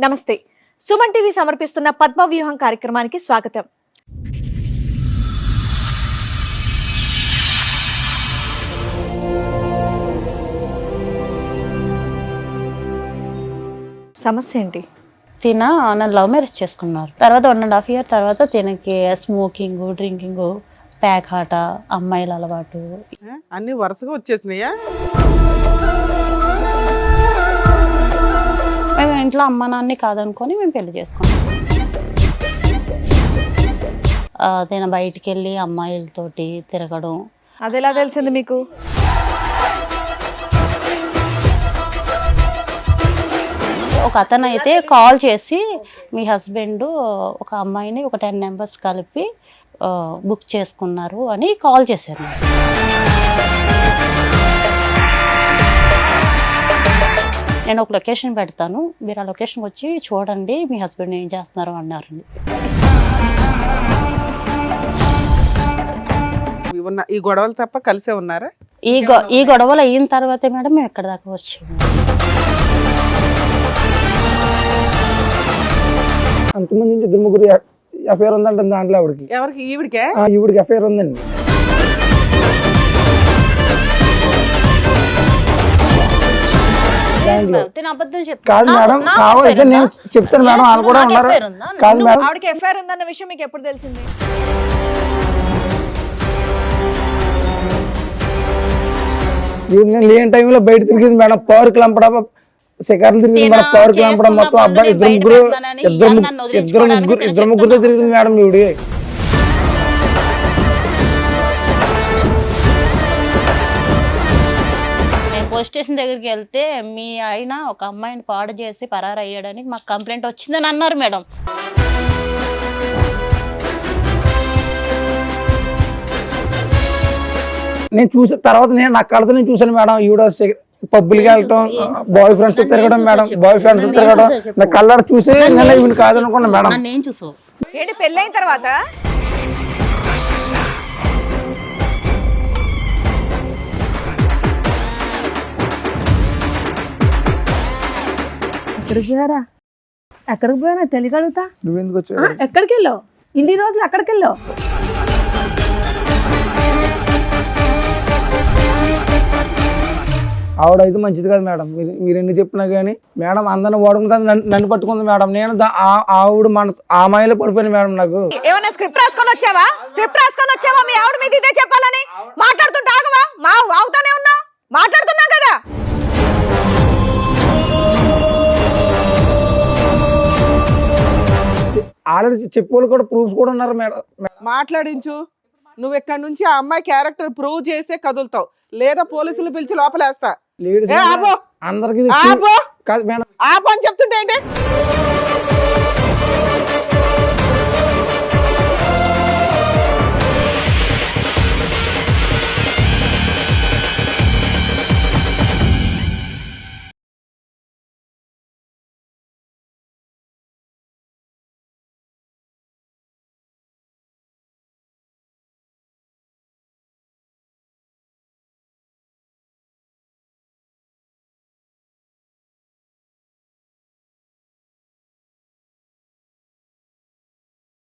నమస్తే. సుమన్ టీవీ సమర్పిస్తున్న పద్మవ్యూహం కార్యక్రమానికి స్వాగతం. సమస్య ఏంటి? నన్ను లవ్ మ్యారేజ్ చేసుకున్నారు. తర్వాత 1.5 year తర్వాత తినకి స్మోకింగ్, డ్రింకింగ్, ప్యాక్ ఆట, అమ్మాయిల అలవాటు అన్ని వరుసగా వచ్చేసినాయా? మేము ఇంట్లో అమ్మ నాన్ని కాదనుకొని మేము పెళ్లి చేసుకున్నాం. నేను బయటికి వెళ్ళి అమ్మాయిలతోటి తిరగడం. అది ఎలా తెలిసింది మీకు? ఒక అతను అయితే కాల్ చేసి మీ హస్బెండ్ ఒక అమ్మాయిని ఒక 10 members కలిపి బుక్ చేసుకున్నారు అని కాల్ చేశారు. నేను ఒక లొకేషన్ పెడతాను, మీరు ఆ లొకేషన్ వచ్చి చూడండి మీ హస్బెండ్ ఏం చేస్తున్నారు అన్నారండి. ఈ గొడవలు తప్ప కలిసే ఉన్నారా? ఈ గొడవలు అయిన తర్వాతే మేడం మేము ఎక్కడ దాకా వచ్చాము. అంతమంది నుంచి 2-3 ఎఫ్ఐఆర్ ఉందంటే దాంట్లో ఎవరికి? ఈవిడికే? ఈవిడికి ఎఫ్ఐఆర్ ఉందండి. కాదు మేడం, కావాలంటే నేను చెప్తాను మేడం, వాళ్ళు కూడా ఉన్నారు. కాదు మేడం, ఆవిడకి ఎఫ్ఐఆర్ ఉందన్న విషయం మీకు ఎప్పుడు తెలిసింది? నేను లేని టైంలో బయట తిరిగింది మేడం, పార్కులు అమ్మడం, శిఖర్లు తిరిగింది మేడం, పార్కులు అమ్మడం, మొత్తం అబ్బాయి ఇద్దరు ముగ్గురుతో తిరిగింది మేడం ఈవిడి. పోలీస్ స్టేషన్ దగ్గరికి వెళ్తే మీ ఆయన ఒక అమ్మాయిని పాడు చేసి పరారు అయ్యాడని మాకు కంప్లైంట్ వచ్చిందని అన్నారు మేడం. నేను చూసిన తర్వాత నా కళ్ళతో నేను చూసాను మేడం, ఈవిడ పబ్బులకి వెళ్ళటం, బాయ్ ఫ్రెండ్స్ తో తిరగడం మేడం, బాయ్ ఫ్రెండ్స్ తో తిరగడం నా కళ్ళ చూసి నేను ఈవిని కాదనుకున్నా మేడం. నేను చూసావు ఏంటి పెళ్ళైన తర్వాత? ఎక్కడికి పోయినా తెలియగలుగుతా? నువ్వెందుకు వచ్చావు? ఎక్కడికి వెళ్ళావు? ఇన్ని రోజులు ఎక్కడికి వెళ్ళావు? ఆవిడైతే మంచిది కాదు మేడం, మీరు ఎన్ని చెప్పినా కానీ మేడం అందరిని వాడుకుంటా నన్ను పట్టుకుంది మేడం. నేను ఆవిడ మన ఆ మాయలో పడిపోయాను మేడం. నాకు ఏమన్నా స్క్రిప్ట్ రాసుకొని వచ్చావా? స్క్రిప్ట్ రాసుకొని వచ్చావా? మీ ఆవిడ మీద ఇదే చెప్పాలని మాట్లాడుతుంటే ఆగవా? అవుతానే ఉన్నావు, మాట్లాడుతున్నావు కదా. ఆల్రెడీ చెప్పుకోవాలి కూడా, ప్రూఫ్స్ కూడా ఉన్నారు మేడం. మాట్లాడించు. నువ్వు ఇక్కడ నుంచి ఆ అమ్మాయి క్యారెక్టర్ ప్రూవ్ చేసే కదులుతావు, లేదా పోలీసులు పిలిచి లోపలేస్తా. అందరికి కాదు మేడం, ఆపు అని చెప్తుంటే ఏంటి?